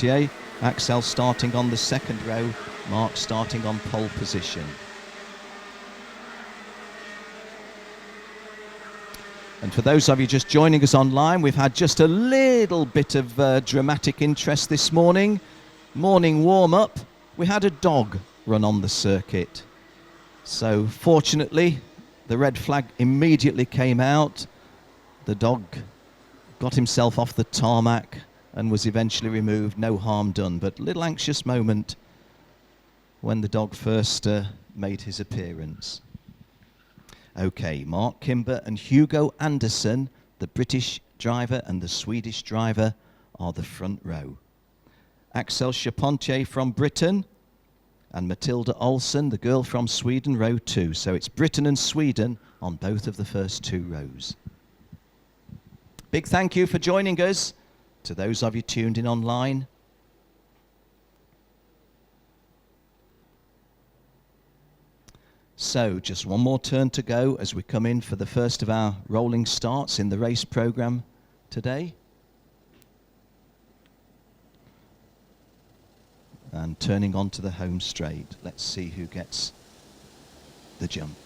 Charpentier. Axel starting on the second row, Mark starting on pole position. And for those of you just joining us online, we've had just a little bit of dramatic interest this morning. Morning warm-up, we had a dog run on the circuit. So fortunately, the red flag immediately came out. The dog got himself off the tarmac and was eventually removed, no harm done. But a little anxious moment when the dog first made his appearance. Okay, Mark Kimber and Hugo Anderson, the British driver and the Swedish driver, are the front row. Axel Charpentier from Britain and Matilda Olsson, the girl from Sweden, row 2. So it's Britain and Sweden on both of the first 2 rows. Big thank you for joining us. To those of you tuned in online, so just one more turn to go as we come in for the first of our rolling starts in the race program today. And turning onto the home straight. Let's see who gets the jump.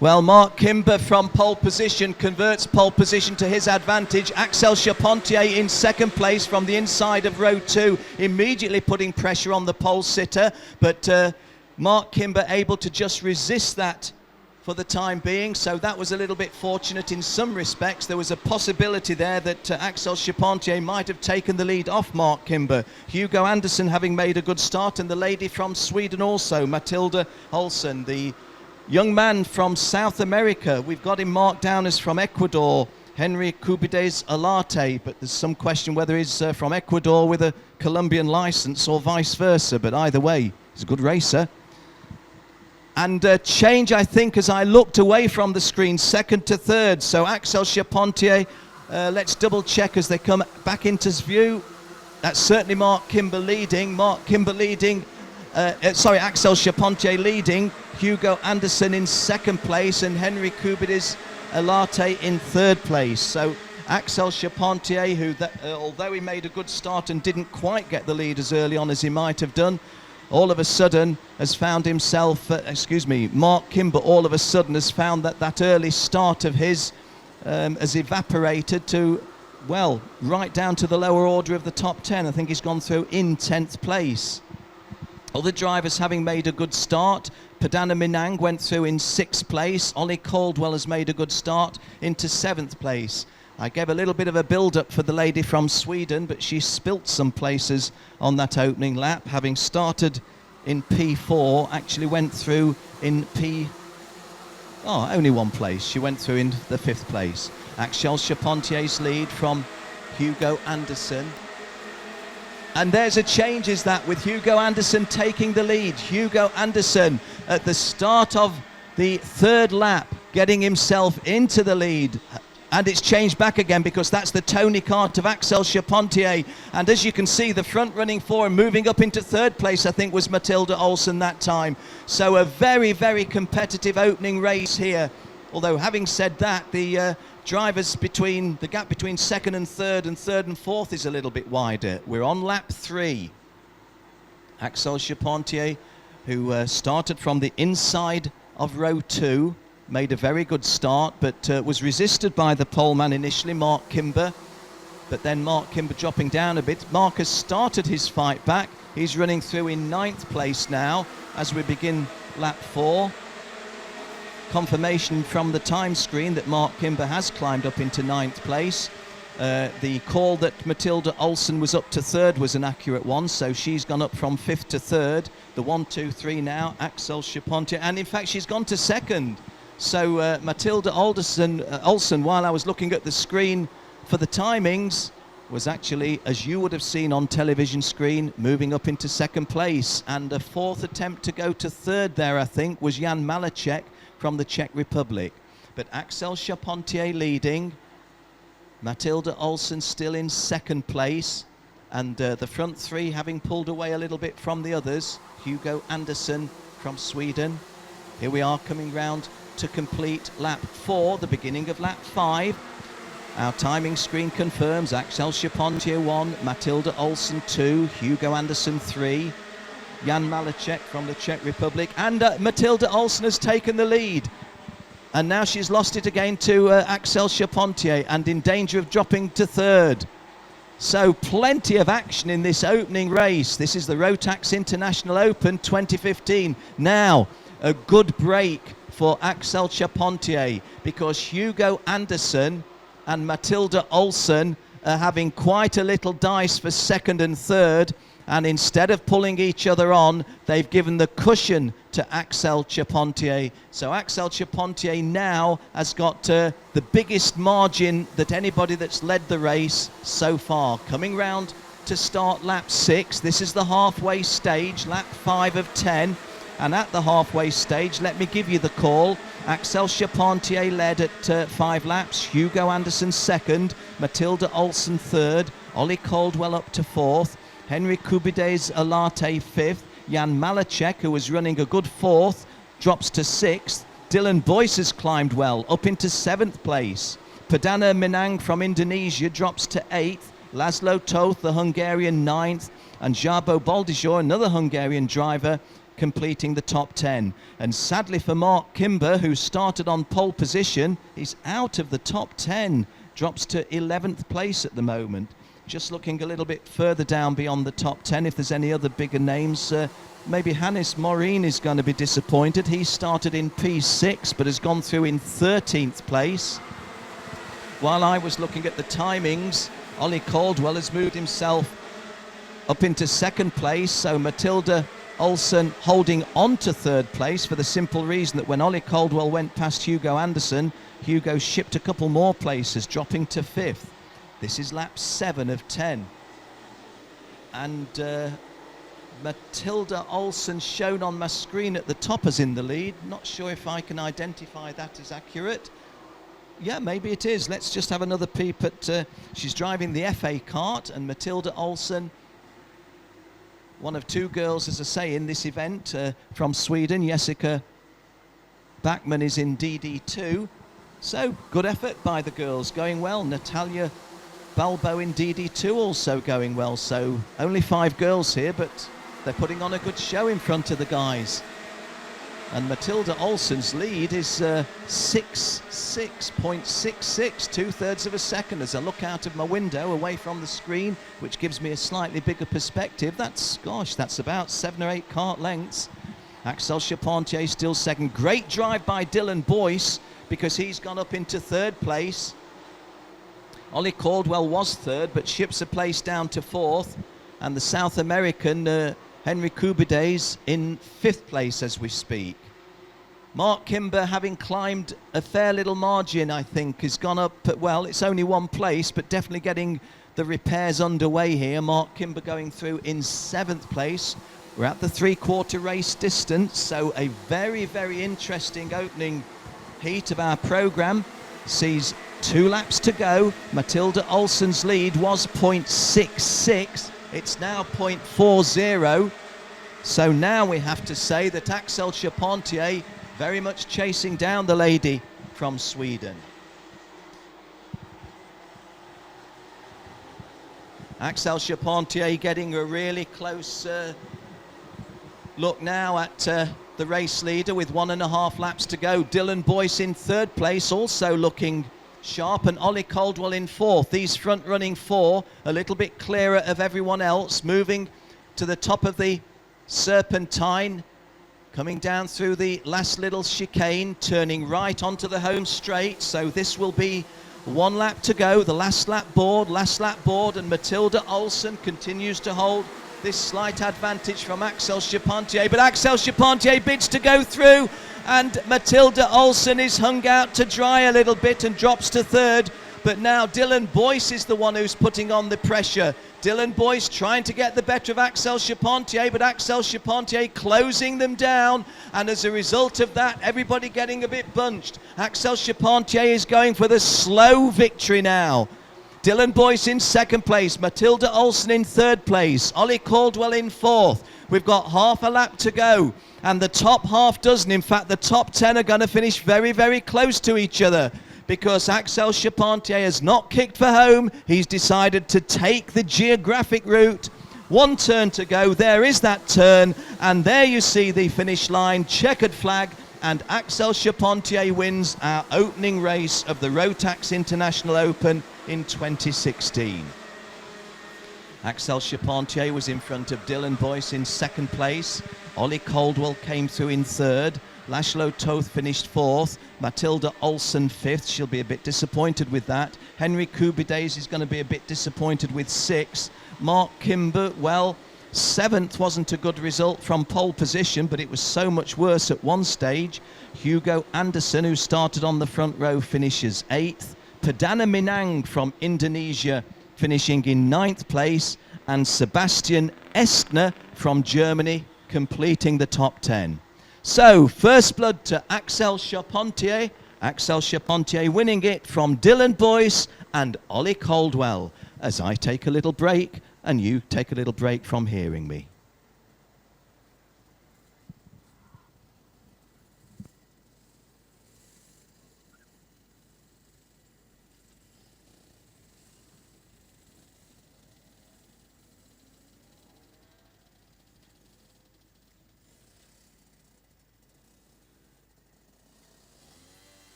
Well, Mark Kimber from pole position converts pole position to his advantage. Axel Charpentier in second place from the inside of row 2, immediately putting pressure on the pole sitter. But Mark Kimber able to just resist that for the time being. So that was a little bit fortunate in some respects. There was a possibility there that Axel Charpentier might have taken the lead off Mark Kimber. Hugo Anderson having made a good start, and the lady from Sweden also, Matilda Olsson. The young man from South America, we've got him marked down as from Ecuador, Henry Cubides Alarte, but there's some question whether he's from Ecuador with a Colombian license or vice versa, but either way, he's a good racer. And change, I think, as I looked away from the screen, second to third. So Axel Charpentier, let's double check as they come back into view. That's certainly Mark Kimber leading. Axel Charpentier leading. Hugo Anderson in second place and Henry Cubides Alarte in third place. So Axel Charpentier, who although he made a good start and didn't quite get the lead as early on as he might have done, all of a sudden has found himself, Mark Kimber all of a sudden has found that early start of his has evaporated to, well, right down to the lower order of the top 10. I think he's gone through in 10th place. Other drivers having made a good start. Padana Minang went through in 6th place. Ollie Caldwell has made a good start into 7th place. I gave a little bit of a build-up for the lady from Sweden, but she spilt some places on that opening lap, having started in P4, actually went through in only one place. She went through in the 5th place. Axel Charpentier's lead from Hugo Anderson. And there's a change, is that, with Hugo Anderson taking the lead. Hugo Anderson at the start of the 3rd lap, getting himself into the lead. And it's changed back again because that's the Tony Kart of Axel Charpentier. And as you can see, the front running for him, moving up into 3rd place, I think, was Matilda Olsson that time. So a very, very competitive opening race here. Although, having said that, the drivers between the gap between 2nd and 3rd and 3rd and 4th is a little bit wider. We're on lap 3. Axel Charpentier, who started from the inside of row 2, made a very good start, but was resisted by the poleman initially, Mark Kimber. But then Mark Kimber dropping down a bit. Mark has started his fight back. He's running through in 9th place now as we begin lap 4. Confirmation from the time screen that Mark Kimber has climbed up into 9th place. The call that Matilda Olsson was up to 3rd was an accurate one, so she's gone up from 5th to 3rd. The 1, 2, 3 now, Axel Charpentier, and in fact she's gone to 2nd. So Matilda Olsson, while I was looking at the screen for the timings, was actually, as you would have seen on television screen, moving up into 2nd place. And a 4th attempt to go to 3rd there, I think, was Jan Malacek from the Czech Republic. But Axel Charpentier leading, Matilda Olsson still in 2nd place, and the front 3 having pulled away a little bit from the others. Hugo Anderson from Sweden. Here we are coming round to complete lap 4, the beginning of lap 5. Our timing screen confirms Axel Charpentier 1, Matilda Olsen 2, Hugo Anderson 3, Jan Malacek from the Czech Republic, and Matilda Olsen has taken the lead. And now she's lost it again to Axel Charpentier and in danger of dropping to third. So plenty of action in this opening race. This is the Rotax International Open 2015. Now, a good break for Axel Charpentier because Hugo Anderson and Matilda Olsen are having quite a little dice for second and third, and instead of pulling each other on, they've given the cushion to Axel Charpentier. So Axel Charpentier now has got the biggest margin that anybody that's led the race so far. Coming round to start lap 6. This is the halfway stage, lap 5 of 10. And at the halfway stage, let me give you the call. Axel Charpentier led at 5 laps, Hugo Anderson second, Matilda Olsen third, Ollie Caldwell up to 4th, Henry Kubides Alate 5th, Jan Malacek, who was running a good 4th, drops to 6th, Dylan Boyce has climbed well, up into 7th place, Perdana Minang from Indonesia drops to 8th, Laszlo Toth, the Hungarian 9th, and Jabo Baldijor, another Hungarian driver, completing the top 10. And sadly for Mark Kimber, who started on pole position, he's out of the top 10, drops to 11th place at the moment. Just looking a little bit further down beyond the top 10, if there's any other bigger names, maybe Hannes Morin is going to be disappointed. He started in P6 but has gone through in 13th place. While I was looking at the timings, Ollie Caldwell has moved himself up into 2nd place, so Matilda Olsen holding on to 3rd place for the simple reason that when Ollie Caldwell went past Hugo Anderson, Hugo shipped a couple more places, dropping to 5th. This is lap 7 of 10. And Matilda Olsen shown on my screen at the top as in the lead. Not sure if I can identify that as accurate. Yeah, maybe it is. Let's just have another peep at... she's driving the FA kart, and Matilda Olsen, one of 2 girls, as I say, in this event from Sweden. Jessica Backman is in DD2. So, good effort by the girls, going well. Natalia Balbo in DD2 also going well. So, only 5 girls here, but they're putting on a good show in front of the guys. And Matilda Olsen's lead is 6.66, 2/3 of a second. As I look out of my window away from the screen, which gives me a slightly bigger perspective, that's about 7 or 8 kart lengths. Axel Charpentier still second. Great drive by Dylan Boyce because he's gone up into 3rd place. Ollie Caldwell was 3rd but ships a place down to 4th. And the South American Henry Kubides in 5th place as we speak. Mark Kimber, having climbed a fair little margin, I think, has gone up, well, it's only 1 place, but definitely getting the repairs underway here. Mark Kimber going through in 7th place. We're at the 3/4 race distance, so a very, very interesting opening heat of our programme. Sees 2 laps to go. Matilda Olsen's lead was 0.66. It's now 0.40. So now we have to say that Axel Charpentier very much chasing down the lady from Sweden. Axel Charpentier getting a really close look now at the race leader with 1.5 laps to go. Dylan Boyce in 3rd place, also looking sharp, and Ollie Caldwell in 4th. These front running 4 a little bit clearer of everyone else, moving to the top of the Serpentine, coming down through the last little chicane, turning right onto the home straight. So this will be 1 lap to go, the last lap board, and Matilda Olsen continues to hold this slight advantage from Axel Charpentier, but Axel Charpentier bids to go through, and Matilda Olsen is hung out to dry a little bit and drops to 3rd. But now Dylan Boyce is the one who's putting on the pressure. Dylan Boyce trying to get the better of Axel Charpentier, but Axel Charpentier closing them down. And as a result of that, everybody getting a bit bunched. Axel Charpentier is going for the slow victory now. Dylan Boyce in 2nd place, Matilda Olsen in 3rd place, Ollie Caldwell in 4th. We've got half a lap to go. And the top half dozen, in fact, the top 10 are going to finish very, very close to each other. because Axel Charpentier has not kicked for home. He's decided to take the geographic route. One turn to go. There is that turn, and there you see the finish line, checkered flag, and Axel Charpentier wins our opening race of the Rotax International Open in 2016. Axel Charpentier was in front of Dylan Boyce in second place. Ollie Caldwell came through in third. Laszlo Toth finished fourth. Matilda Olsen fifth. She'll be a bit disappointed with that. Henry Kubides is going to be a bit disappointed with sixth. Mark Kimber, well, seventh wasn't a good result from pole position, but it was so much worse at one stage. Hugo Anderson, who started on the front row, finishes eighth. Perdana Minang from Indonesia finishing in ninth place, and Sebastian Estner from Germany completing the top 10. So, first blood to Axel Charpentier. Axel Charpentier winning it from Dylan Boyce and Ollie Caldwell, as I take a little break and you take a little break from hearing me.